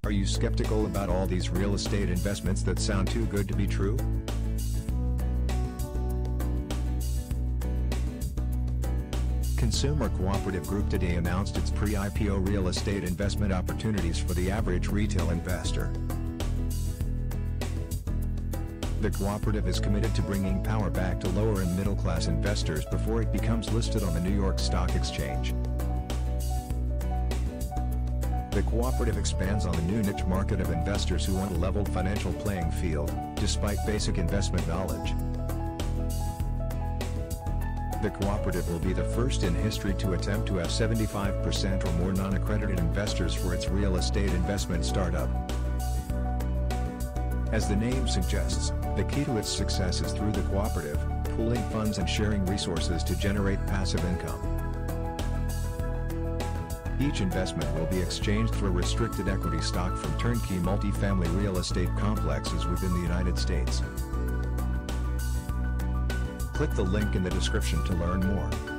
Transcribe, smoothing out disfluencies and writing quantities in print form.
Are you skeptical about all these real estate investments that sound too good to be true? Consumer Cooperative Group today announced its pre-IPO real estate investment opportunities for the average retail investor. The cooperative is committed to bringing power back to lower and middle-class investors before it becomes listed on the New York Stock Exchange. The cooperative expands on the new niche market of investors who want a leveled financial playing field, despite basic investment knowledge. The cooperative will be the first in history to attempt to have 75% or more non-accredited investors for its real estate investment startup. As the name suggests, the key to its success is through the cooperative, pooling funds and sharing resources to generate passive income. Each investment will be exchanged for restricted equity stock from turnkey multifamily real estate complexes within the United States. Click the link in the description to learn more.